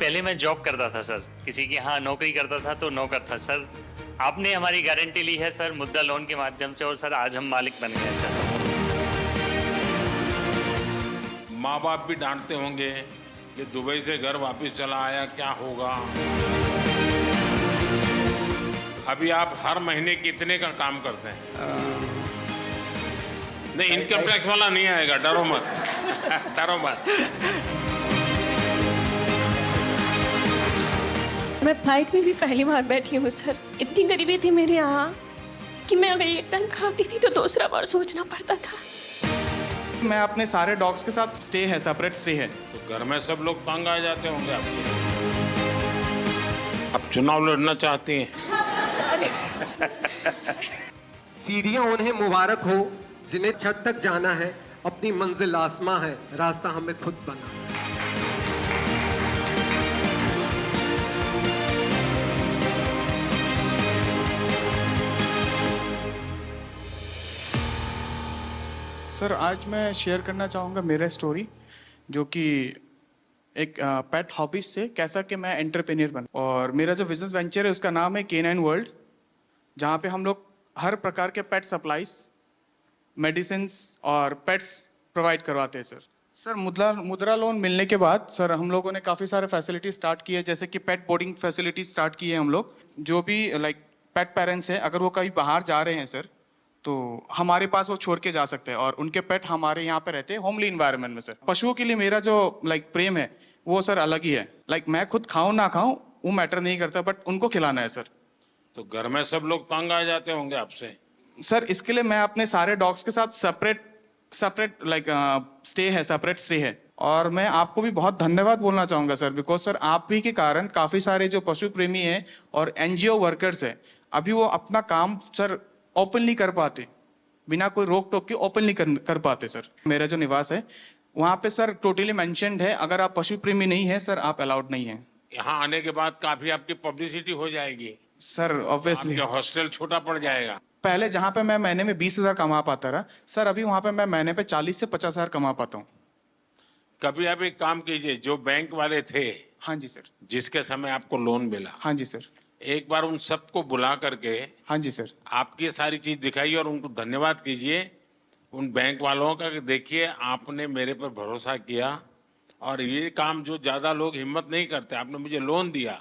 पहले मैं जॉब करता था सर, किसी की यहाँ नौकरी करता था तो नौकर था सर। आपने हमारी गारंटी ली है सर मुद्रा लोन के माध्यम से, और सर आज हम मालिक बन गए सर। माँ बाप भी डांटते होंगे, ये दुबई से घर वापस चला आया, क्या होगा। अभी आप हर महीने कितने का काम करते हैं? नहीं, इनकम टैक्स वाला नहीं आएगा, डरो मत। डरो मत। मैं फ्लाइट में भी पहली बार बैठी हूँ सर। इतनी गरीबी थी मेरे यहाँ कि मैं अगर एक टाइम खाती थी तो दूसरा बार सोचना पड़ता था। मैं अपने सारे डॉग्स के साथ स्टे है, सेपरेट स्टे है। तो घर में सब लोग तंग आ जाते होंगे आपसे। अब चुनाव लड़ना चाहती हैं? सीढ़ियां उन्हें मुबारक हो जिन्हें छत तक जाना है, अपनी मंजिल आसमां है, रास्ता हमें खुद बना। सर आज मैं शेयर करना चाहूँगा मेरा स्टोरी, जो कि एक पेट हॉबीज से कैसा कि मैं एंटरप्रेन्योर बना। और मेरा जो बिजनेस वेंचर है उसका नाम है K9 वर्ल्ड, जहाँ पे हम लोग हर प्रकार के पेट सप्लाईज, मेडिसिन्स और पेट्स प्रोवाइड करवाते हैं सर। मुद्रा लोन मिलने के बाद सर हम लोगों ने काफ़ी सारे फैसिलिटी स्टार्ट किए, जैसे कि पेट बोर्डिंग फैसिलिटी स्टार्ट की है हम लोग। जो भी पेट पेरेंट्स हैं, अगर वो कहीं बाहर जा रहे हैं सर, तो हमारे पास वो छोड़ के जा सकते हैं और उनके पेट हमारे यहाँ पे रहते हैं होमली इन्वायरमेंट में सर। पशुओं के लिए मेरा जो प्रेम है वो सर अलग ही है। मैं खुद खाऊं ना खाऊं वो मैटर नहीं करता, बट उनको खिलाना है सर। तो घर में सब लोग तंग आ जाते होंगे आपसे। सर इसके लिए मैं अपने सारे डॉग्स के साथ सेपरेट स्टे है, सेपरेट स्टे है। और मैं आपको भी बहुत धन्यवाद बोलना चाहूँगा सर, बिकॉज सर आप भी के कारण काफ़ी सारे जो पशु प्रेमी हैं और NGO वर्कर्स हैं, अभी वो अपना काम सर ओपनली कर पाते, बिना कोई रोक टोक के ओपनली कर पाते सर। मेरा जो निवास है वहाँ पे सर टोटली मेंशन्ड है, अगर आप पशु प्रेमी नहीं है सर आप अलाउड नहीं है। यहाँ आने के बाद काफी आपकी पब्लिसिटी हो जाएगी सर ऑब्वियसली। हॉस्टल छोटा पड़ जाएगा। पहले जहाँ पे मैं महीने में 20,000 कमा पाता रहा सर, अभी वहाँ पे मैं महीने पे 40 से 50,000 कमा पाता हूँ। कभी आप एक काम कीजिए, जो बैंक वाले थे, हाँ जी सर, जिसके समय आपको लोन मिला, हाँ जी सर, एक बार उन सबको बुला करके, हाँ जी सर, आपकी सारी चीज दिखाइए और उनको धन्यवाद कीजिए उन बैंक वालों का कि देखिए आपने मेरे पर भरोसा किया और ये काम जो ज्यादा लोग हिम्मत नहीं करते, आपने मुझे लोन दिया,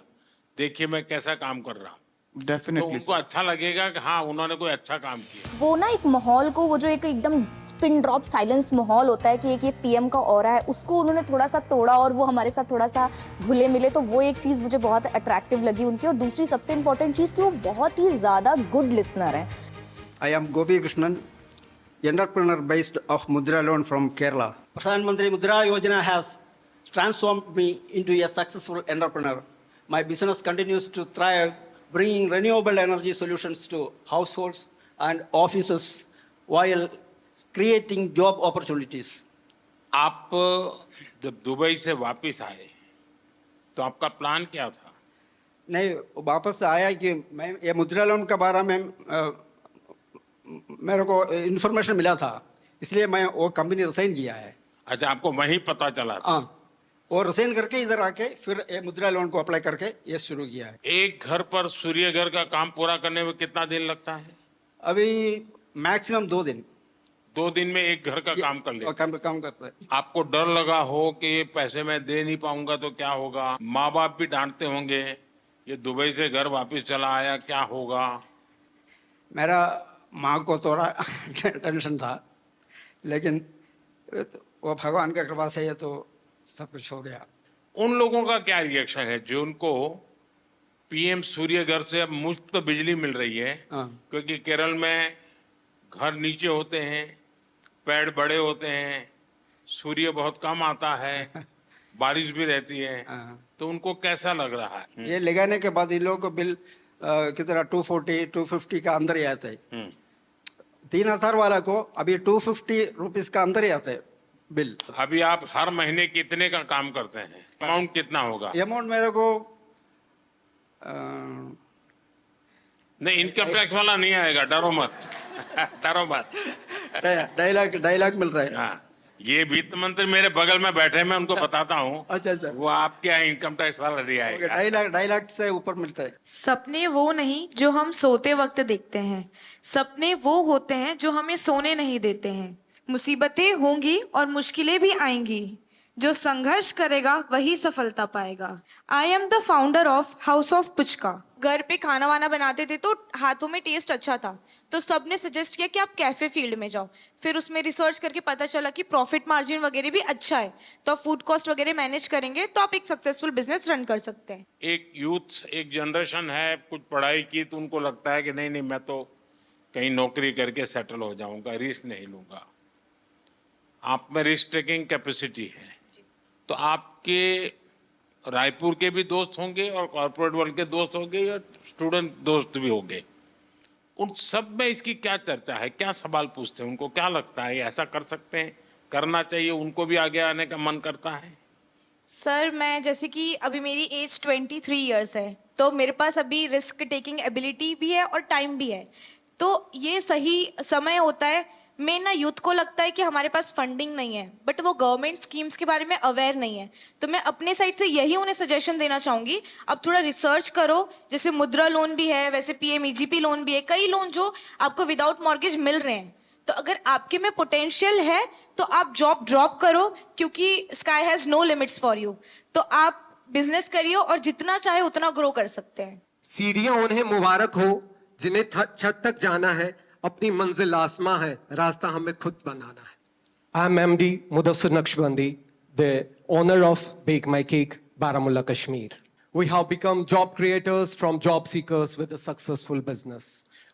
देखिए मैं कैसा काम कर रहा हूँ। तो डेफिनेटली उनको अच्छा लगेगा कि हाँ उन्होंने कोई अच्छा काम किया। वो ना एक माहौल को, वो जो एक एकदम पिन ड्रॉप साइलेंस माहौल होता है कि एक ये PM का ऑरा है, उसको उन्होंने थोड़ा सा तोड़ा और वो हमारे साथ थोड़ा सा घुले मिले। तो वो एक चीज़ मुझे बहुत अट्रैक्टिव लगी उनकी। और दूसरी सबसे इम्पोर्टेंट चीज़ कि वो बहुत ही ज़्यादा गुड लिसनर हैं। I am Gopi Krishnan, entrepreneur based of Mudra Loan from Kerala. Pradhan Mantri Mudra Yojana has transformed me into a successful entrepreneur. My business continues to thrive, bringing renewable energy solutions to households and offices while creating job opportunities. आप जब Dubai से वापस आए तो आपका plan क्या था? नहीं, वापस आया कि मैं ये मुद्रा लोन के बारे में मेरे को इन्फॉर्मेशन मिला था, इसलिए मैं वो कंपनी रिसाइन किया है। अच्छा, आपको वहीं पता चला था? हाँ, और रिसाइन करके इधर आके फिर ये मुद्रा लोन को अप्लाई करके ये शुरू किया है। एक घर पर सूर्य घर का काम पूरा करने में कितना दिन लगता है? अभी मैक्सिमम 2 दिन। 2 दिन में एक घर का काम कर ले। काम करते हैं। आपको डर लगा हो कि ये पैसे मैं दे नहीं पाऊंगा तो क्या होगा? माँ बाप भी डांटते होंगे, ये दुबई से घर वापस चला आया, क्या होगा? मेरा माँ को थोड़ा टेंशन था, लेकिन वो भगवान की कृपा से ये तो सब कुछ हो गया। उन लोगों का क्या रिएक्शन है जो उनको PM सूर्य घर से अब मुफ्त बिजली मिल रही है? क्योंकि केरल में घर नीचे होते हैं, पेड़ बड़े होते हैं, सूर्य बहुत कम आता है, बारिश भी रहती है, तो उनको कैसा लग रहा है? ये लगाने के बाद इन लोगों को बिल कितना 240-250 का अंदर ही आता है। 3,000 वाला को अभी 250 रुपीज का अंदर ही आता है बिल। अभी आप हर महीने कितने का काम करते हैं? अमाउंट कितना होगा? अमाउंट मेरे को नहीं, इनकम टैक्स वाला नहीं आएगा, डरो मत। डरो मत। 2.5 लाख मिल रहा है। हाँ, ये वित्त मंत्री मेरे बगल में बैठे, मैं उनको बताता हूँ। अच्छा अच्छा, वो आपके इनकम टैक्स वाला नहीं आएगा। 2.5 लाख से ऊपर मिलता है। सपने वो नहीं जो हम सोते वक्त देखते हैं, सपने वो होते हैं जो हमें सोने नहीं देते हैं। मुसीबतें होंगी और मुश्किलें भी आएंगी, जो संघर्ष करेगा वही सफलता पाएगा। I am the founder of house of puchka. घर पे खाना वाना बनाते थे तो हाथों में टेस्ट अच्छा था, तो सबने सजेस्ट किया कि आप कैफे फील्ड में जाओ। फिर उसमें रिसर्च करके पता चला कि प्रॉफिट मार्जिन वगैरह भी अच्छा है, तो आप फूड कॉस्ट वगैरह मैनेज करेंगे तो आप एक सक्सेसफुल बिजनेस रन कर सकते हैं। एक यूथ, एक जनरेशन है, कुछ पढ़ाई की तो उनको लगता है कि नहीं नहीं, मैं तो कहीं नौकरी करके सेटल हो जाऊंगा, रिस्क नहीं लूंगा। आप में रिस्क टेकिंग कैपेसिटी है, तो आपके रायपुर के भी दोस्त होंगे और कॉर्पोरेट वर्ल्ड के दोस्त होंगे और स्टूडेंट दोस्त भी होंगे। उन सब में इसकी क्या चर्चा है, क्या सवाल पूछते हैं, उनको क्या लगता है ऐसा कर सकते हैं, करना चाहिए, उनको भी आगे आने का मन करता है? सर मैं जैसे कि अभी मेरी एज 23 इयर्स है, तो मेरे पास अभी रिस्क टेकिंग एबिलिटी भी है और टाइम भी है, तो ये सही समय होता है। मेन ना यूथ को लगता है कि हमारे पास फंडिंग नहीं है, बट वो गवर्नमेंट स्कीम्स के बारे में अवेयर नहीं है, तो मैं अपने साइड से यही उन्हें सजेशन देना चाहूँगी, अब थोड़ा रिसर्च करो। जैसे मुद्रा लोन भी है, वैसे PMEGP लोन भी है, कई लोन जो आपको विदाउट मॉर्गेज मिल रहे हैं। तो अगर आपके में पोटेंशियल है तो आप जॉब ड्रॉप करो, क्योंकि sky has no limits for you. तो आप बिजनेस करिए और जितना चाहे उतना ग्रो कर सकते हैं। सीढ़ियां उन्हें मुबारक हो जिन्हें छत तक जाना है, अपनी मंजिल आसमां है, रास्ता हमें खुद बनाना है। I am MD Mudassir Naqshbandi, the owner of Bake My Cake, Baramulla, Kashmir. We have become job creators from job seekers with a successful business.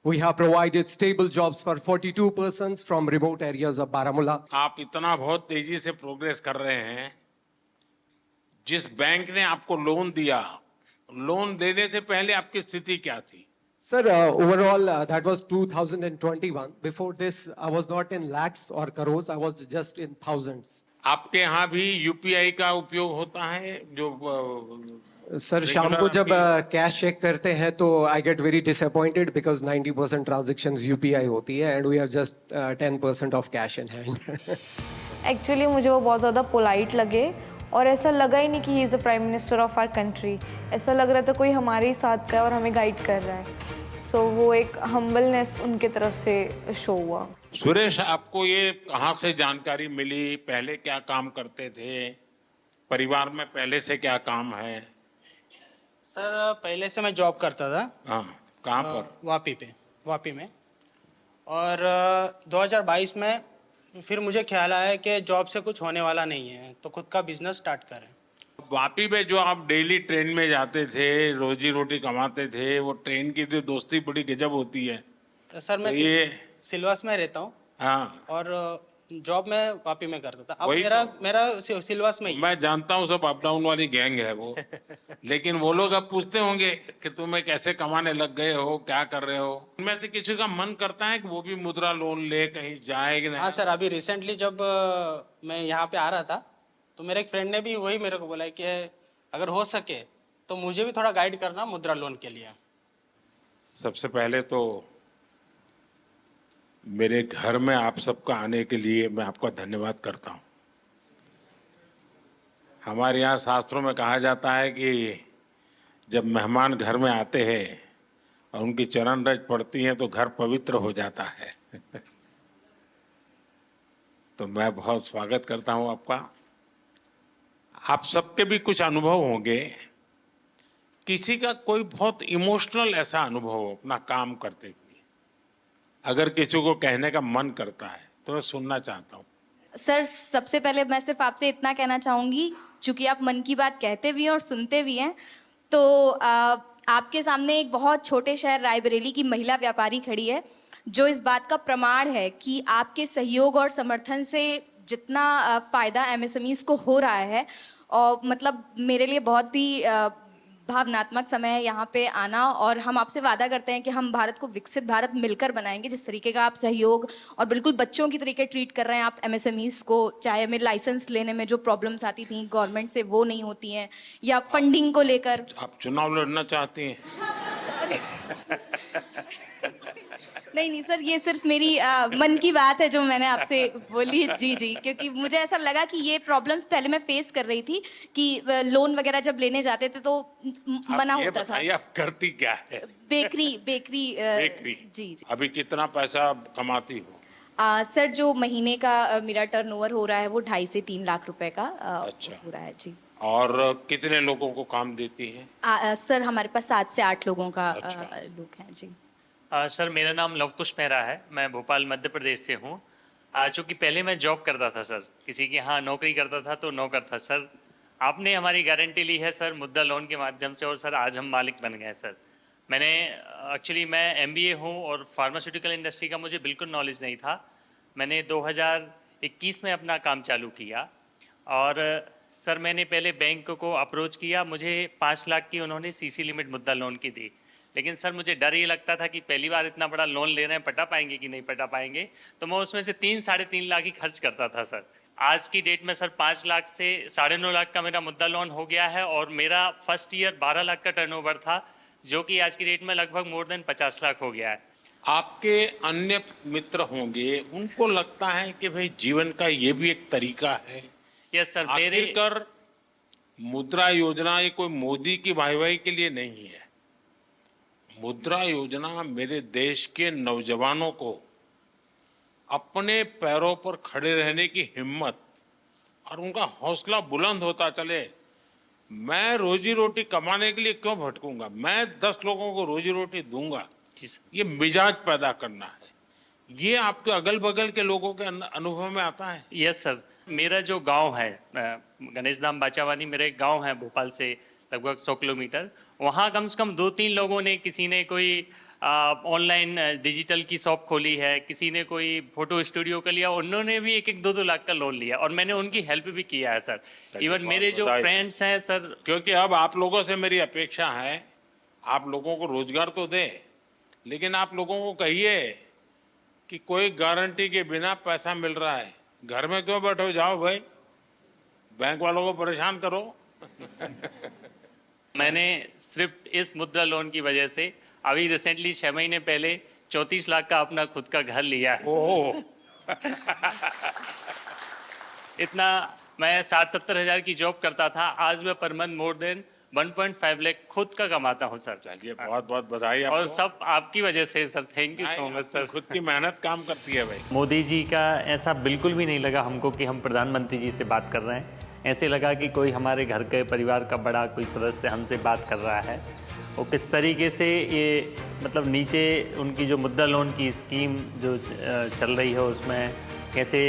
We have provided stable jobs for 42 persons from remote areas of Baramulla. आप इतना बहुत तेजी से progress कर रहे हैं, जिस bank ने आपको लोन दिया, लोन देने से पहले आपकी स्थिति क्या थी? Sir, overall, that was 2021. Before this, I was not in lakhs or crores. I was just in thousands. आपके यहाँ भी UPI का उपयोग होता है? जो सर शाम को जब कैश चेक करते हैं तो I get very disappointed because 90% transactions UPI होती है and we have just 10% of cash in hand. Actually मुझे वो बहुत ज़्यादा पोलाइट लगे और ऐसा लगा ही नहीं कि he is the prime minister of our country. ऐसा लग रहा था कोई हमारे ही साथ का है और हमें गाइड कर रहा है। सो वो एक हम्बलनेस उनके तरफ से शो हुआ। सुरेश, आपको ये कहाँ से जानकारी मिली? पहले क्या काम करते थे? परिवार में पहले से क्या काम है? सर पहले से मैं जॉब करता था। हाँ, कहाँ पर? वापी में। और 2022 में फिर मुझे ख्याल आया कि जॉब से कुछ होने वाला नहीं है, तो खुद का बिजनेस स्टार्ट करें। वापी में जो आप डेली ट्रेन में जाते थे, रोजी रोटी कमाते थे, वो ट्रेन की जो दोस्ती बड़ी गजब होती है। तो सर मैं तो ये सिलवास में रहता हूँ। हाँ, और जॉब मैं वापी में करता था। अब वही मेरा सिलवास में ही। मैं जानता हूँ, सब अप डाउन वाली गैंग है वो। लेकिन वो लोग अब पूछते होंगे कि तुम्हें कैसे कमाने लग गए हो, क्या कर रहे हो? उनमें से किसी का मन करता है कि वो भी मुद्रा लोन ले कहीं जाए कि नहीं? हाँ सर, अभी रिसेंटली जब मैं यहाँ पे आ रहा था तो मेरे एक फ्रेंड ने भी वही मेरे को बोला कि अगर हो सके तो मुझे भी थोड़ा गाइड करना मुद्रा लोन के लिए। सबसे पहले तो मेरे घर में आप सबका आने के लिए मैं आपका धन्यवाद करता हूँ। हमारे यहाँ शास्त्रों में कहा जाता है कि जब मेहमान घर में आते हैं और उनकी चरण रज पड़ती है तो घर पवित्र हो जाता है। तो मैं बहुत स्वागत करता हूँ आपका। आप सबके भी कुछ अनुभव होंगे, किसी का कोई बहुत इमोशनल ऐसा अनुभव हो अपना काम करते हुए, अगर किसी को कहने का मन करता है तो मैं सुनना चाहता हूँ। सर सबसे पहले मैं सिर्फ आपसे इतना कहना चाहूँगी, चूँकि आप मन की बात कहते भी हैं और सुनते भी हैं, तो आपके सामने एक बहुत छोटे शहर रायबरेली की महिला व्यापारी खड़ी है, जो इस बात का प्रमाण है कि आपके सहयोग और समर्थन से जितना फ़ायदा MSMEs को हो रहा है, और मतलब मेरे लिए बहुत ही भावनात्मक समय है यहाँ पे आना। और हम आपसे वादा करते हैं कि हम भारत को विकसित भारत मिलकर बनाएंगे। जिस तरीके का आप सहयोग और बिल्कुल बच्चों की तरीके ट्रीट कर रहे हैं आप MSMEs को, चाहे हमें लाइसेंस लेने में जो प्रॉब्लम्स आती थी गवर्नमेंट से वो नहीं होती हैं, या फंडिंग को लेकर। आप चुनाव लड़ना चाहती हैं? नहीं नहीं सर, ये सिर्फ मेरी मन की बात है जो मैंने आपसे बोली। जी जी, क्योंकि मुझे ऐसा लगा कि ये प्रॉब्लम्स पहले मैं फेस कर रही थी कि लोन वगैरह जब लेने जाते थे तो मना आप ये होता था। बताइए आप करती क्या है? Bakery bakery. जी जी। अभी कितना पैसा कमाती हो? सर जो महीने का मेरा टर्नओवर हो रहा है वो 2.5 से 3 लाख रुपए का अच्छा। हो रहा है जी। और कितने लोगों को काम देती है? सर हमारे पास 7 से 8 लोगों का अच्छा। लोग हैं जी। सर मेरा नाम लवकुश मेहरा है, मैं भोपाल मध्य प्रदेश से हूँ। चूँकि पहले मैं जॉब करता था सर, किसी के यहाँ नौकरी करता था तो नौकर था सर। आपने हमारी गारंटी ली है सर मुद्रा लोन के माध्यम से, और सर आज हम मालिक बन गए सर। मैंने एक्चुअली मैं MBA हूँ और फार्मास्यूटिकल इंडस्ट्री का मुझे बिल्कुल नॉलेज नहीं था। मैंने 2021 में अपना काम चालू किया और सर मैंने पहले बैंक को अप्रोच किया, मुझे 5 लाख की उन्होंने CC लिमिट मुद्रा लोन की दी। लेकिन सर मुझे डर ये लगता था कि पहली बार इतना बड़ा लोन ले रहे हैं, पटा पाएंगे कि नहीं पटा पाएंगे, तो मैं उसमें से 3-3.5 लाख ही खर्च करता था सर। आज की डेट में सर 5 लाख से 9.5 लाख का मेरा मुद्रा लोन हो गया है और मेरा फर्स्ट ईयर 12 लाख का टर्नओवर था, जो कि आज की डेट में लगभग मोर देन 50 लाख हो गया है। आपके अन्य मित्र होंगे, उनको लगता है कि भाई जीवन का ये भी एक तरीका है। यस सर, मेरे आखिरकार मुद्रा योजना ये कोई मोदी की वाहवाही के लिए नहीं है। मुद्रा योजना मेरे देश के नौजवानों को अपने पैरों पर खड़े रहने की हिम्मत और उनका हौसला बुलंद होता चले। मैं रोजी रोटी कमाने के लिए क्यों भटकूंगा, मैं 10 लोगों को रोजी रोटी दूंगा, ये मिजाज पैदा करना है। ये आपके अगल बगल के लोगों के अनुभव में आता है? यस सर, मेरा जो गांव है गणेश धाम बाचावानी, मेरा एक गांव है भोपाल से लगभग 100 किलोमीटर। वहाँ कम से कम 2-3 लोगों ने, किसी ने कोई ऑनलाइन डिजिटल की शॉप खोली है, किसी ने कोई फोटो स्टूडियो का लिया, उन्होंने भी 1-1, 2-2 लाख का लोन लिया और मैंने उनकी हेल्प भी किया है सर। इवन मेरे जो फ्रेंड्स हैं सर, क्योंकि अब आप लोगों से मेरी अपेक्षा है आप लोगों को रोजगार तो दे, लेकिन आप लोगों को कहिए कि कोई गारंटी के बिना पैसा मिल रहा है, घर में क्यों बैठो, जाओ भाई बैंक वालों को परेशान करो। मैंने सिर्फ इस मुद्रा लोन की वजह से अभी रिसेंटली 6 महीने पहले 34 लाख का अपना खुद का घर लिया है। ओह इतना मैं 60-70 हज़ार की जॉब करता था, आज मैं per month more than 1.5 lakh खुद का कमाता हूँ सर। चलिए बहुत बहुत बधाई आपको। और सब आपकी वजह से sir, thank you so much sir. खुद की मेहनत काम करती है भाई। मोदी जी का ऐसा बिल्कुल भी नहीं लगा हमको कि हम प्रधानमंत्री जी से बात कर रहे हैं। ऐसे लगा कि कोई हमारे घर के परिवार का बड़ा कोई सदस्य हमसे बात कर रहा है। वो किस तरीके से ये मतलब नीचे उनकी जो मुद्रा लोन की स्कीम जो चल रही है उसमें कैसे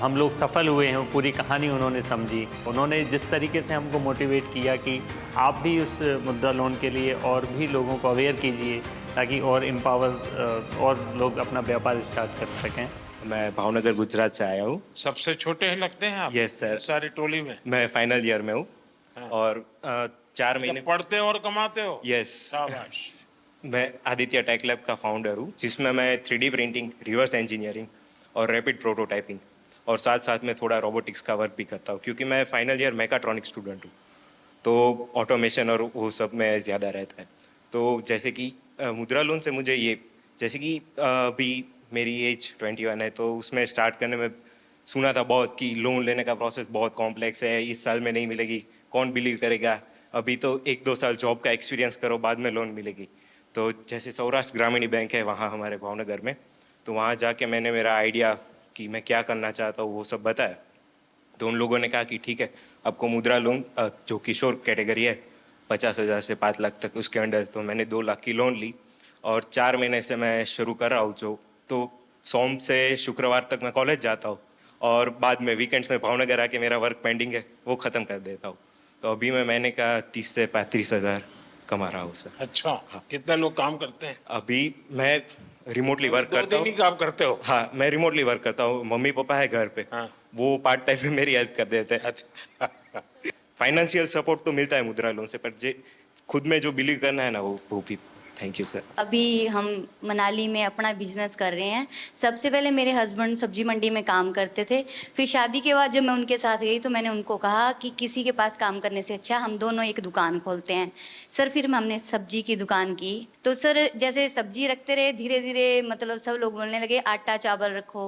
हम लोग सफल हुए हैं, वो पूरी कहानी उन्होंने समझी। उन्होंने जिस तरीके से हमको मोटिवेट किया कि आप भी उस मुद्रा लोन के लिए और भी लोगों को अवेयर कीजिए ताकि और एम्पावर और लोग अपना व्यापार स्टार्ट कर सकें। मैं भावनगर गुजरात से आया हूँ। सबसे छोटे हैं लगते हैं आप? Yes sir. सारी टोली में मैं फाइनल ईयर में हूँ। हाँ। और 4 महीने पढ़ते और कमाते हो? यस। शाबाश। मैं आदित्य टेक लैब का फाउंडर हूँ, जिसमें मैं 3D प्रिंटिंग, रिवर्स इंजीनियरिंग और रैपिड प्रोटोटाइपिंग और साथ साथ में थोड़ा रोबोटिक्स का वर्क भी करता हूँ, क्योंकि मैं फाइनल ईयर मैकाट्रॉनिक स्टूडेंट हूँ, तो ऑटोमेशन और वो सब में ज़्यादा रहता है। तो जैसे कि मुद्रा लोन से मुझे ये, जैसे कि अभी मेरी एज 21 है, तो उसमें स्टार्ट करने में सुना था बहुत कि लोन लेने का प्रोसेस बहुत कॉम्प्लेक्स है, इस साल में नहीं मिलेगी, कौन बिलीव करेगा, अभी तो 1-2 साल जॉब का एक्सपीरियंस करो बाद में लोन मिलेगी। तो जैसे सौराष्ट्र ग्रामीण बैंक है वहाँ हमारे भावनगर में, तो वहाँ जाके मैंने मेरा आइडिया कि मैं क्या करना चाहता हूँ वो सब बताया। तो उन लोगों ने कहा कि ठीक है, आपको मुद्रा लोन जो किशोर कैटेगरी है 50,000 से 5 लाख तक उसके अंडर, तो मैंने 2 लाख की लोन ली और 4 महीने से मैं शुरू कर रहा हूँ। जो तो सोम से शुक्रवार तक मैं कॉलेज जाता हूँ और बाद में वीकेंड्स में भावनगर आके मेरा वर्क पेंडिंग है वो ख़त्म कर देता हूँ। तो अभी मैं महीने का 30 से 35 हज़ार कमा रहा हूँ सर। अच्छा। हाँ। कितने लोग काम करते हैं? अभी मैं रिमोटली वर्क करता हूँ। काम करते हो? हाँ, मैं रिमोटली वर्क करता हूँ। मम्मी पापा है घर पे। हाँ। वो पार्ट टाइम में मेरी हेल्प कर देते हैं। अच्छा। फाइनेंशियल सपोर्ट तो मिलता है मुद्रा लोन से, पर जे खुद में जो बिलीव करना है ना वो भी थैंक यू सर। अभी हम मनाली में अपना बिजनेस कर रहे हैं। सबसे पहले मेरे हस्बैंड सब्जी मंडी में काम करते थे। फिर शादी के बाद जब मैं उनके साथ गई तो मैंने उनको कहा कि किसी के पास काम करने से अच्छा हम दोनों एक दुकान खोलते हैं। सर फिर हमने सब्जी की दुकान की। तो सर जैसे सब्जी रखते रहे धीरे धीरे मतलब सब लोग बोलने लगे आटा चावल रखो।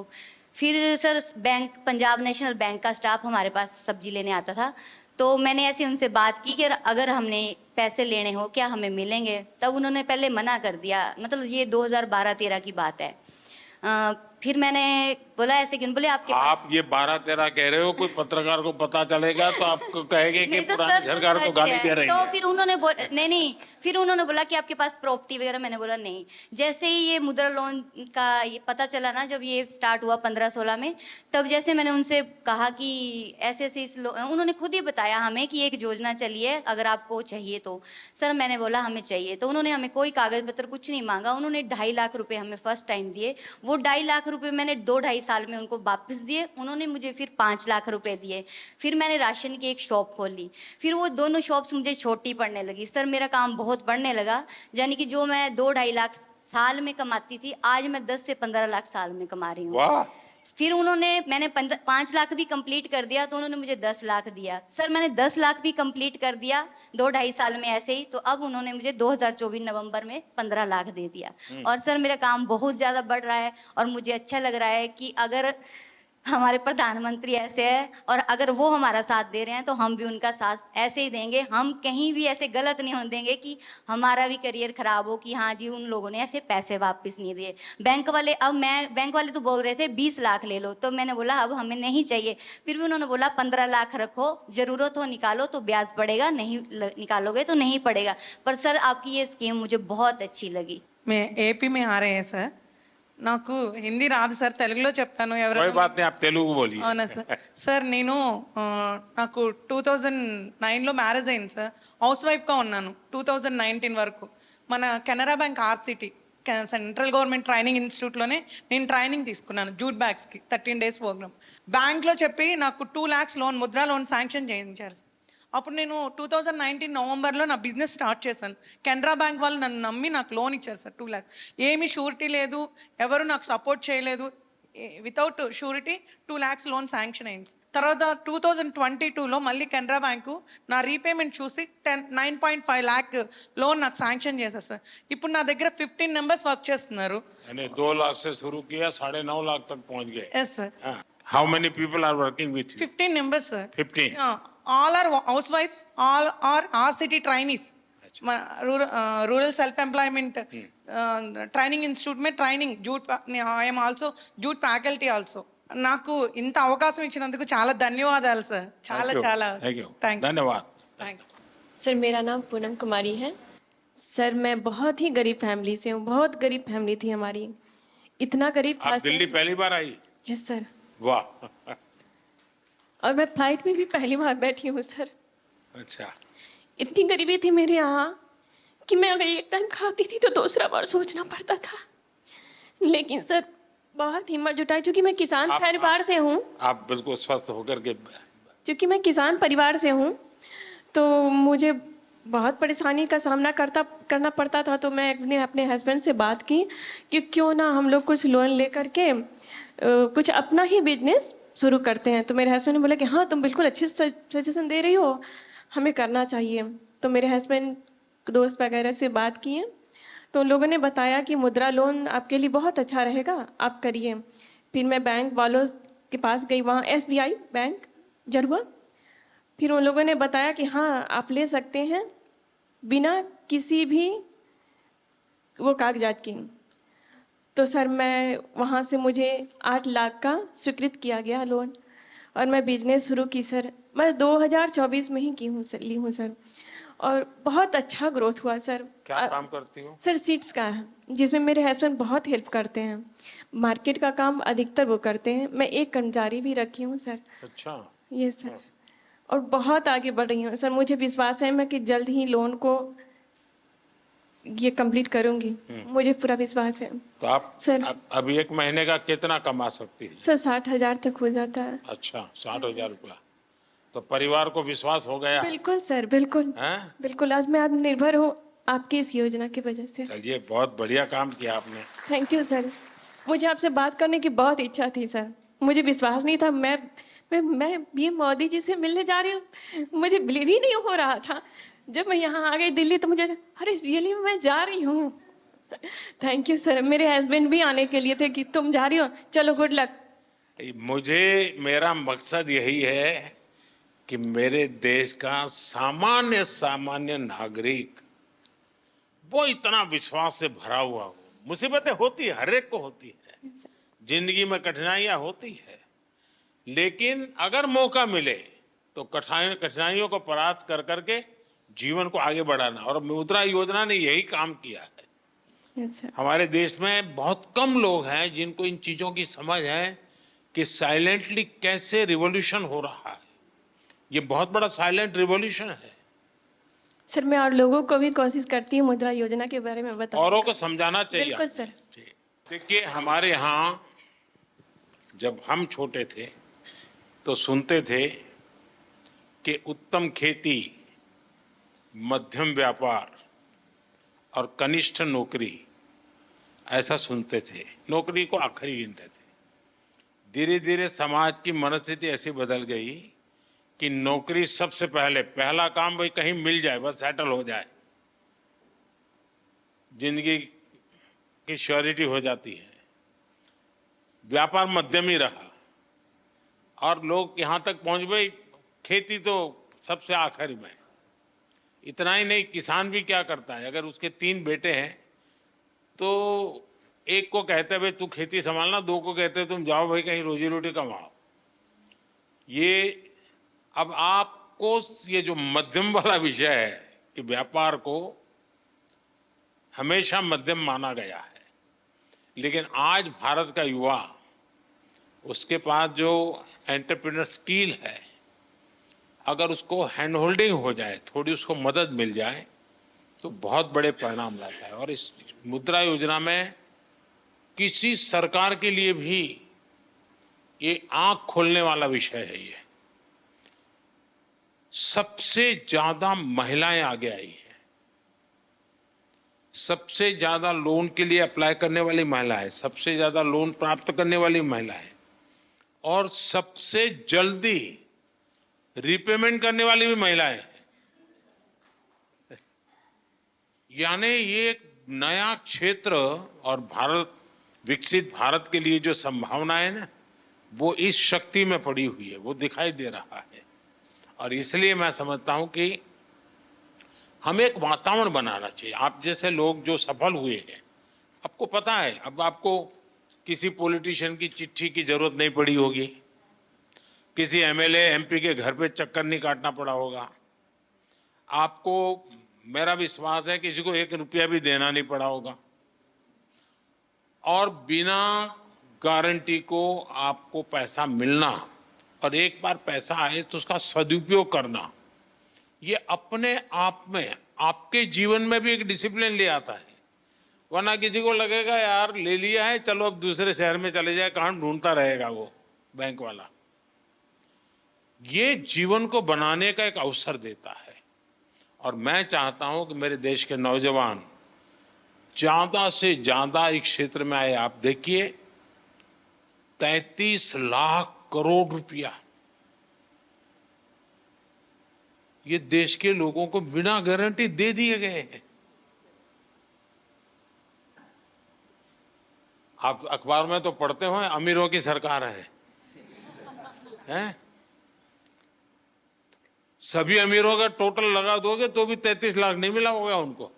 फिर sir bank Punjab national bank का स्टाफ हमारे पास सब्जी लेने आता था। तो मैंने ऐसे उनसे बात की कि अगर हमने पैसे लेने हो क्या हमें मिलेंगे। तब उन्होंने पहले मना कर दिया। मतलब ये 2012-13 की बात है। फिर मैंने बोला ऐसे क्यों। बोले आपके आप ये 12-13 कह रहे हो, कोई पत्रकार को पता चलेगा तो आपको कहेंगे कि तो पुरानी सर सरकार को गाली दे रही तो है। फिर उन्होंने नहीं फिर उन्होंने बोला कि आपके पास प्रॉपर्टी वगैरह। मैंने बोला नहीं। जैसे ही ये मुद्रा लोन का ये पता चला ना, जब ये स्टार्ट हुआ 15-16 में, तब जैसे मैंने उनसे कहा कि ऐसे ऐसे उन्होंने खुद ही बताया हमें कि एक योजना चली है अगर आपको चाहिए तो। सर मैंने बोला हमें चाहिए। तो उन्होंने हमें कोई कागज पत्र कुछ नहीं मांगा। उन्होंने 2.5 लाख रुपए हमें फर्स्ट टाइम दिए। वो 2.5 लाख रुपए मैंने 2-2.5 साल में उनको वापस दिए। उन्होंने मुझे फिर 5 लाख रुपए दिए। फिर मैंने राशन की एक शॉप खोली। फिर वो दोनों शॉप्स मुझे छोटी पड़ने लगी। सर मेरा काम बहुत बढ़ने लगा। यानी कि जो मैं 2-2.5 लाख साल में कमाती थी, आज मैं 10 से 15 लाख साल में कमा रही हूँ। वाह। फिर मैंने 5 लाख भी कंप्लीट कर दिया तो उन्होंने मुझे 10 लाख दिया। सर मैंने 10 लाख भी कंप्लीट कर दिया 2-2.5 साल में ऐसे ही। तो अब उन्होंने मुझे 2024 नवंबर में 15 लाख दे दिया। और सर मेरा काम बहुत ज़्यादा बढ़ रहा है और मुझे अच्छा लग रहा है कि अगर हमारे प्रधानमंत्री ऐसे है और अगर वो हमारा साथ दे रहे हैं तो हम भी उनका साथ ऐसे ही देंगे। हम कहीं भी ऐसे गलत नहीं होने देंगे कि हमारा भी करियर खराब हो कि हाँ जी उन लोगों ने ऐसे पैसे वापस नहीं दिए। बैंक वाले तो बोल रहे थे 20 लाख ले लो। तो मैंने बोला अब हमें नहीं चाहिए। फिर भी उन्होंने बोला 15 लाख रखो, जरूरत हो निकालो तो ब्याज पड़ेगा, नहीं निकालोगे तो नहीं पड़ेगा। पर सर आपकी ये स्कीम मुझे बहुत अच्छी लगी। मैं एपी में आ रहे हैं सर। నాకు హిందీ రాదు సార్, తెలుగులో చెప్తాను. कोई बात नहीं, आप तेलुगु बोलिए. అవునా సార్. సార్ నేను నాకు 2009లో మ్యారేజ్ అయింది సార్. హౌస్ వైఫ్గా ఉన్నాను 2019 వరకు. మన Canara bank RCT central government training ఇన్స్టిట్యూట్లోనే నేను ట్రైనింగ్ తీసుకున్నాను జూట్ బ్యాగ్స్కి 13 days ప్రోగ్రామ్. బ్యాంక్లో చెప్పి నాకు 2 lakhs loan Mudra loan sanction చేయించారు సార్. అప్పుడు నేను 2019 నవంబర్లో నా బిజినెస్ స్టార్ట్ చేశాను. కెనరా బ్యాంక్ వాళ్ళు నన్ను నమ్మి నాకు లోన్ ఇచ్చారు సార్ 2 lakhs. ఏమీ షూరిటీ లేదు, ఎవరు నాకు సపోర్ట్ చేయలేదు. Without surety 2 lakhs loan sanction అయింది. తర్వాత 2022లో మళ్ళీ కెనరా బ్యాంకు నా రీపేమెంట్ చూసి 9.5 lakh లోన్ నాకు శాంక్షన్ చేశారు సార్. ఇప్పుడు నా దగ్గర 15 members వర్క్ చేస్తున్నారు. 2 लाख से शुरू किया, 9.5 लाख तक पहुंच गए. Yes sir. How many people are working with you? 15 members సార్. 15. All are housewives, all are RCT trainees. Rural self employment training institute में training jute I am also jute faculty also. నాకు ఇంత అవకాశం ఇచ్చినందుకు చాలా ధన్యవాదాలు సార్. చాలా చాలా धन्यवाद. Thank you. सर मेरा नाम पूनम कुमारी है। सर मैं बहुत ही गरीब फैमिली से हूँ। बहुत गरीब फैमिली थी हमारी। इतना गरीब था आप दिल्ली पहली बार आई? Yes sir. वाह. और मैं फ्लाइट में भी पहली बार बैठी हूँ सर। अच्छा. इतनी गरीबी थी मेरे यहाँ कि मैं अगर एक टाइम खाती थी तो दूसरा बार सोचना पड़ता था। लेकिन सर बहुत हिम्मत जुटाई। चूँकि मैं किसान परिवार से हूँ, आप बिल्कुल स्वस्थ होकर के. चूँकि मैं किसान परिवार से हूँ तो मुझे बहुत परेशानी का सामना करना पड़ता था। तो मैं एक दिन अपने हस्बैंड से बात की कि क्यों ना हम लोग कुछ लोन लेकर के कुछ अपना ही बिजनेस शुरू करते हैं। तो मेरे हस्बैंड ने बोला कि हाँ तुम बिल्कुल अच्छे सजेशन दे रही हो, हमें करना चाहिए। तो मेरे हस्बैंड दोस्त वगैरह से बात किए तो उन लोगों ने बताया कि मुद्रा लोन आपके लिए बहुत अच्छा रहेगा, आप करिए। फिर मैं बैंक वालों के पास गई, वहाँ SBI बैंक जरुआ। फिर उन लोगों ने बताया कि हाँ आप ले सकते हैं बिना किसी भी वो कागजात की। तो सर मैं वहाँ से मुझे 8 लाख का स्वीकृत किया गया लोन और मैं बिजनेस शुरू की सर। मैं 2024 में ही ली हूँ सर और बहुत अच्छा ग्रोथ हुआ सर। क्या काम करती हो? सर सीड्स का है, जिसमें मेरे हस्बैंड बहुत हेल्प करते हैं। मार्केट का काम अधिकतर वो करते हैं। मैं एक कर्मचारी भी रखी हूँ सर। अच्छा. ये सर और बहुत आगे बढ़ रही हूँ सर। मुझे विश्वास है मैं कि जल्द ही लोन को ये कंप्लीट करूंगी, मुझे पूरा विश्वास है। तो आप सर अभी 1 महीने का कितना कमा सकती है? सर 60,000 तक हो जाता है। अच्छा, 60,000 रुपया. तो परिवार को विश्वास हो गया? बिल्कुल सर, बिल्कुल है? बिल्कुल। आज मैं आत्मनिर्भर हूँ आपकी इस योजना की वजह से। चलिए, बहुत बढ़िया काम किया आपने। Thank you sir. मुझे आपसे बात करने की बहुत इच्छा थी सर। मुझे विश्वास नहीं था मैं पीएम मोदी जी से मिलने जा रही हूँ। मुझे बिलीव ही नहीं हो रहा था। जब मैं यहाँ आ गई दिल्ली तो मुझे अरे रियली मैं जा रही हूँ। Thank you sir. मेरे हस्बैंड भी आने के लिए थे कि तुम जा रही हो, चलो गुड लक। मेरा मकसद यही है कि मेरे देश का सामान्य सामान्य नागरिक वो इतना विश्वास से भरा हुआ हो। मुसीबतें होती है, हर एक को होती है, जिंदगी में कठिनाइयां होती है, लेकिन अगर मौका मिले तो कठिनाइयों को परास्त कर करके जीवन को आगे बढ़ाना, और मुद्रा योजना ने यही काम किया है। हमारे देश में बहुत कम लोग हैं जिनको इन चीजों की समझ है कि साइलेंटली कैसे रिवॉल्यूशन हो रहा है। ये बहुत बड़ा साइलेंट रिवॉल्यूशन है। सर मैं और लोगों को भी कोशिश करती हूँ मुद्रा योजना के बारे में बताने औरों का। को समझाना चाहिए। बिल्कुल सर। देखिए, हमारे यहाँ जब हम छोटे थे तो सुनते थे कि उत्तम खेती, मध्यम व्यापार और कनिष्ठ नौकरी, ऐसा सुनते थे। नौकरी को आखिरी गिनते थे। धीरे धीरे समाज की मनस्थिति ऐसी बदल गई कि नौकरी सबसे पहला काम भाई कहीं मिल जाए, बस सेटल हो जाए, जिंदगी की श्योरिटी हो जाती है। व्यापार मध्यम ही रहा और लोग यहाँ तक पहुंच गए, खेती तो सबसे आखिर में। इतना ही नहीं, किसान भी क्या करता है, अगर उसके 3 बेटे हैं तो एक को कहते हैं भाई तू खेती संभालना, 2 को कहते हैं तुम जाओ भाई कहीं रोजी रोटी कमाओ। ये अब आपको ये जो मध्यम वाला विषय है कि व्यापार को हमेशा मध्यम माना गया है, लेकिन आज भारत का युवा, उसके पास जो एंटरप्रेन्योर स्किल है, अगर उसको हैंड होल्डिंग हो जाए, थोड़ी उसको मदद मिल जाए तो बहुत बड़े परिणाम लाता है। और इस मुद्रा योजना में किसी सरकार के लिए भी ये आंख खोलने वाला विषय है। ये सबसे ज्यादा महिलाएं आगे आई हैं, सबसे ज्यादा लोन के लिए अप्लाई करने वाली महिला है, सबसे ज्यादा लोन प्राप्त करने वाली महिला है, और सबसे जल्दी रिपेमेंट करने वाली भी महिलाएं हैं। यानी ये एक नया क्षेत्र, और भारत, विकसित भारत के लिए जो संभावना है ना, वो इस शक्ति में पड़ी हुई है, वो दिखाई दे रहा है। और इसलिए मैं समझता हूं कि हमें एक वातावरण बनाना चाहिए। आप जैसे लोग जो सफल हुए हैं, आपको पता है, अब आपको किसी पॉलिटिशियन की चिट्ठी की जरूरत नहीं पड़ी होगी, किसी एमएलए एमपी के घर पे चक्कर नहीं काटना पड़ा होगा, आपको, मेरा विश्वास है, किसी को 1 रुपया भी देना नहीं पड़ा होगा, और बिना गारंटी को आपको पैसा मिलना, और एक बार पैसा आए तो उसका सदुपयोग करना, ये अपने आप में आपके जीवन में भी एक डिसिप्लिन ले आता है। वरना किसी को लगेगा यार ले लिया है, चलो अब दूसरे शहर में चले जाए, कहाँ ढूंढता रहेगा वो बैंक वाला। ये जीवन को बनाने का एक अवसर देता है। और मैं चाहता हूं कि मेरे देश के नौजवान ज्यादा से ज्यादा इस क्षेत्र में आए। आप देखिए, 33 लाख करोड़ रुपया ये देश के लोगों को बिना गारंटी दे दिए गए हैं। आप अखबार में तो पढ़ते हो अमीरों की सरकार है, हैं? सभी अमीरों का टोटल लगा दोगे तो भी 33 लाख नहीं मिला होगा उनको।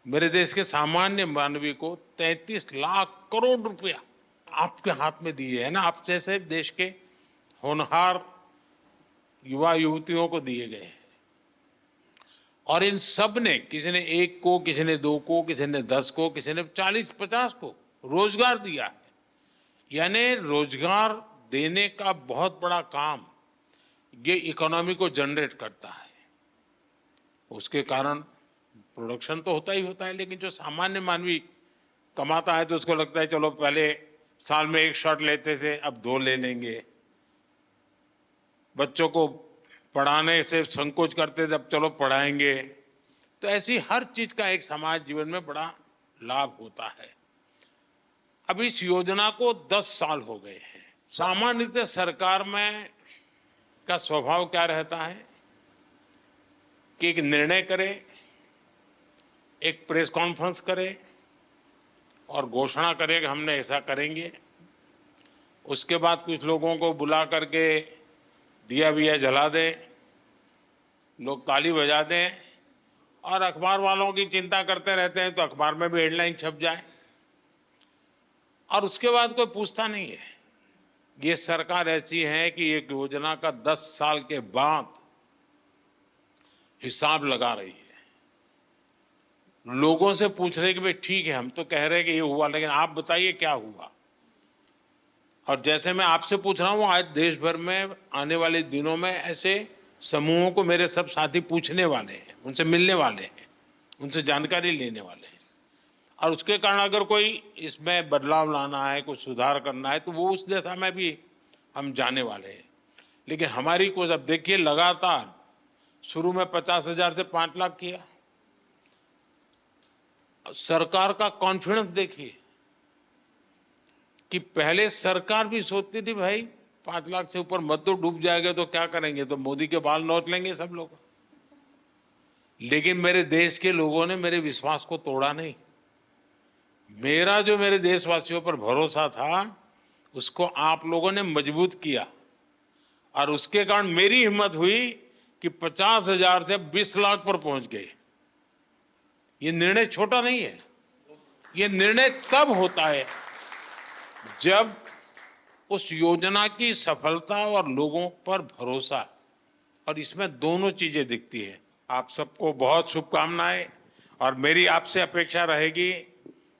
मेरे देश के सामान्य मानवी को 33 लाख करोड़ रुपया आपके हाथ में दिए है ना, आप जैसे देश के होनहार युवा युवतियों को दिए गए हैं। और इन सब ने, किसी ने 1 को, किसी ने 2 को, किसी ने 10 को, किसी ने 40-50 को रोजगार दिया है। यानी रोजगार देने का बहुत बड़ा काम ये इकोनॉमी को जनरेट करता है। उसके कारण प्रोडक्शन तो होता ही होता है, लेकिन जो सामान्य मानवी कमाता है तो उसको लगता है चलो पहले साल में 1 शॉट लेते थे, अब 2 ले लेंगे। बच्चों को पढ़ाने से संकोच करते थे, अब चलो पढ़ाएंगे। तो ऐसी हर चीज का एक समाज जीवन में बड़ा लाभ होता है। अब इस योजना को 10 साल हो गए हैं। सामान्यतः सरकार में का स्वभाव क्या रहता है कि एक निर्णय करे, एक प्रेस कॉन्फ्रेंस करे और घोषणा करे कि हमने ऐसा करेंगे। उसके बाद कुछ लोगों को बुला करके दिया विया जला दें, लोग ताली बजा दें और अखबार वालों की चिंता करते रहते हैं तो अखबार में भी हेडलाइन छप जाए और उसके बाद कोई पूछता नहीं है। ये सरकार ऐसी है कि एक योजना का 10 साल के बाद हिसाब लगा रही है, लोगों से पूछ रहे कि भाई ठीक है हम तो कह रहे हैं कि ये हुआ, लेकिन आप बताइए क्या हुआ। और जैसे मैं आपसे पूछ रहा हूं, आज देश भर में आने वाले दिनों में ऐसे समूहों को मेरे सब साथी पूछने वाले हैं, उनसे मिलने वाले हैं, उनसे जानकारी लेने वाले हैं। और उसके कारण अगर कोई इसमें बदलाव लाना है, कुछ सुधार करना है, तो वो उस दिशा में भी हम जाने वाले हैं। लेकिन हमारी कोशिश, अब देखिए लगातार शुरू में 50,000 से 5 लाख किया। सरकार का कॉन्फिडेंस देखिए कि पहले सरकार भी सोचती थी भाई 5 लाख से ऊपर मत तो डूब जाएगा तो क्या करेंगे, तो मोदी के बाल नोच लेंगे सब लोग। लेकिन मेरे देश के लोगों ने मेरे विश्वास को तोड़ा नहीं। मेरा जो मेरे देशवासियों पर भरोसा था उसको आप लोगों ने मजबूत किया और उसके कारण मेरी हिम्मत हुई कि 50,000 से 20 लाख पर पहुंच गए। ये निर्णय छोटा नहीं है। ये निर्णय तब होता है जब उस योजना की सफलता और लोगों पर भरोसा, और इसमें दोनों चीजें दिखती है। आप सबको बहुत शुभकामनाएं और मेरी आपसे अपेक्षा रहेगी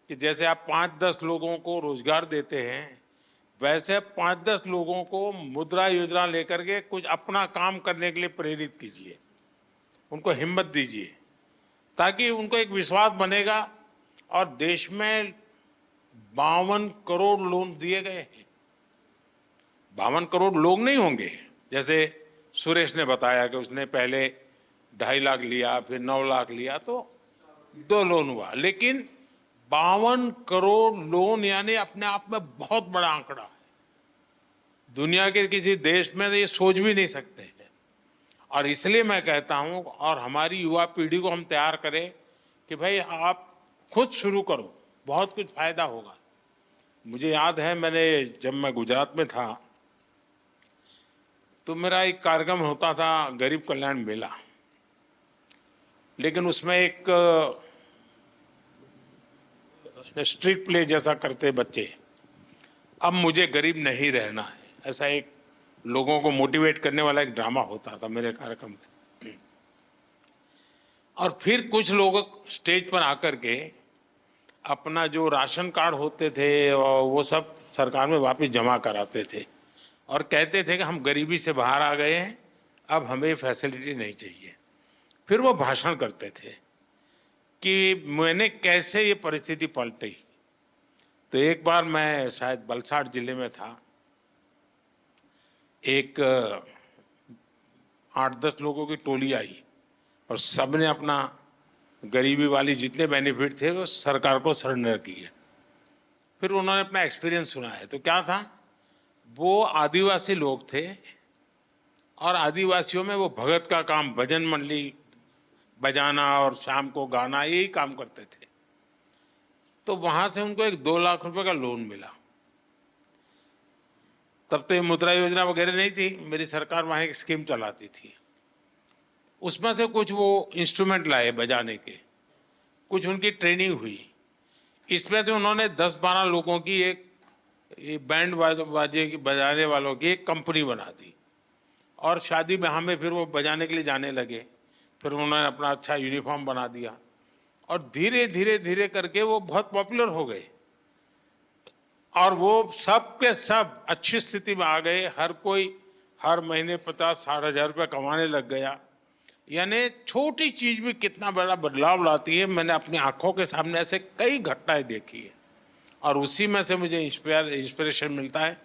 कि जैसे आप 5-10 लोगों को रोजगार देते हैं, वैसे 5-10 लोगों को मुद्रा योजना लेकर के कुछ अपना काम करने के लिए प्रेरित कीजिए, उनको हिम्मत दीजिए, ताकि उनको एक विश्वास बनेगा। और देश में 52 करोड़ लोन दिए गए हैं। 52 करोड़ लोग नहीं होंगे, जैसे सुरेश ने बताया कि उसने पहले 2.5 लाख लिया, फिर 9 लाख लिया, तो 2 लोन हुआ। लेकिन 52 करोड़ लोन यानी अपने आप में बहुत बड़ा आंकड़ा है। दुनिया के किसी देश में ये सोच भी नहीं सकते हैं। और इसलिए मैं कहता हूं, और हमारी युवा पीढ़ी को हम तैयार करें कि भाई आप खुद शुरू करो, बहुत कुछ फायदा होगा। मुझे याद है जब मैं गुजरात में था तो मेरा एक कार्यक्रम होता था गरीब कल्याण मेला, लेकिन उसमें एक स्ट्रीट प्ले जैसा करते बच्चे, अब मुझे गरीब नहीं रहना है, ऐसा एक लोगों को मोटिवेट करने वाला एक ड्रामा होता था मेरे कार्यक्रम में। और फिर कुछ लोग स्टेज पर आकर के अपना जो राशन कार्ड होते थे वो सब सरकार में वापस जमा कराते थे और कहते थे कि हम गरीबी से बाहर आ गए हैं, अब हमें फैसिलिटी नहीं चाहिए। फिर वो भाषण करते थे कि मैंने कैसे ये परिस्थिति पलटी। तो एक बार मैं शायद वलसाड़ जिले में था, एक 8-10 लोगों की टोली आई और सबने अपना गरीबी वाली जितने बेनिफिट थे वो सरकार को सरेंडर किए। फिर उन्होंने अपना एक्सपीरियंस सुनाया। तो क्या था, वो आदिवासी लोग थे और आदिवासियों में वो भगत का काम, भजन मंडली बजाना और शाम को गाना, यही काम करते थे। तो वहां से उनको एक 2 लाख रुपए का लोन मिला। तब तो ये मुद्रा योजना वगैरह नहीं थी, मेरी सरकार वहाँ एक स्कीम चलाती थी। उसमें से कुछ वो इंस्ट्रूमेंट लाए बजाने के, कुछ उनकी ट्रेनिंग हुई। इसमें से उन्होंने 10-12 लोगों की एक बैंड बाजे की बजाने वालों की एक कंपनी बना दी और शादी ब्याह में फिर वो बजाने के लिए जाने लगे। फिर उन्होंने अपना अच्छा यूनिफॉर्म बना दिया और धीरे धीरे धीरे करके वो बहुत पॉपुलर हो गए और वो सब के सब अच्छी स्थिति में आ गए। हर कोई हर महीने 50-60 हज़ार रुपये कमाने लग गया। यानी छोटी चीज भी कितना बड़ा बदलाव लाती है। मैंने अपनी आंखों के सामने ऐसे कई घटनाएं देखी है और उसी में से मुझे इंस्पिरेशन मिलता है।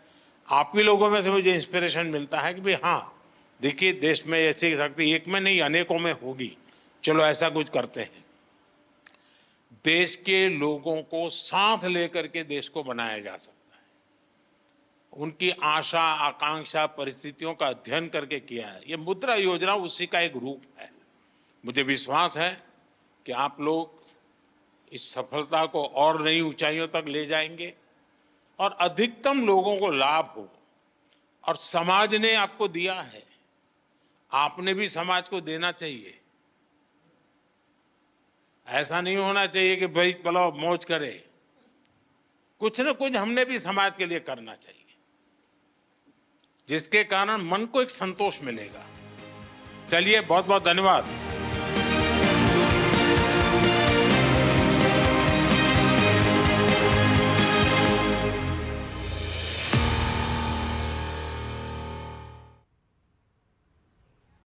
आप ही लोगों में से मुझे इंस्पिरेशन मिलता है कि भाई हाँ, देखिए देश में ऐसी शक्ति एक में नहीं अनेकों में होगी। चलो ऐसा कुछ करते हैं, देश के लोगों को साथ लेकर के देश को बनाया जा सकता है। उनकी आशा आकांक्षा परिस्थितियों का अध्ययन करके किया है। ये मुद्रा योजना उसी का एक रूप है। मुझे विश्वास है कि आप लोग इस सफलता को और नई ऊंचाइयों तक ले जाएंगे और अधिकतम लोगों को लाभ हो। और समाज ने आपको दिया है, आपने भी समाज को देना चाहिए। ऐसा नहीं होना चाहिए कि भाई चलो मौज करे, कुछ न कुछ हमने भी समाज के लिए करना चाहिए, जिसके कारण मन को एक संतोष मिलेगा। चलिए, बहुत बहुत धन्यवाद।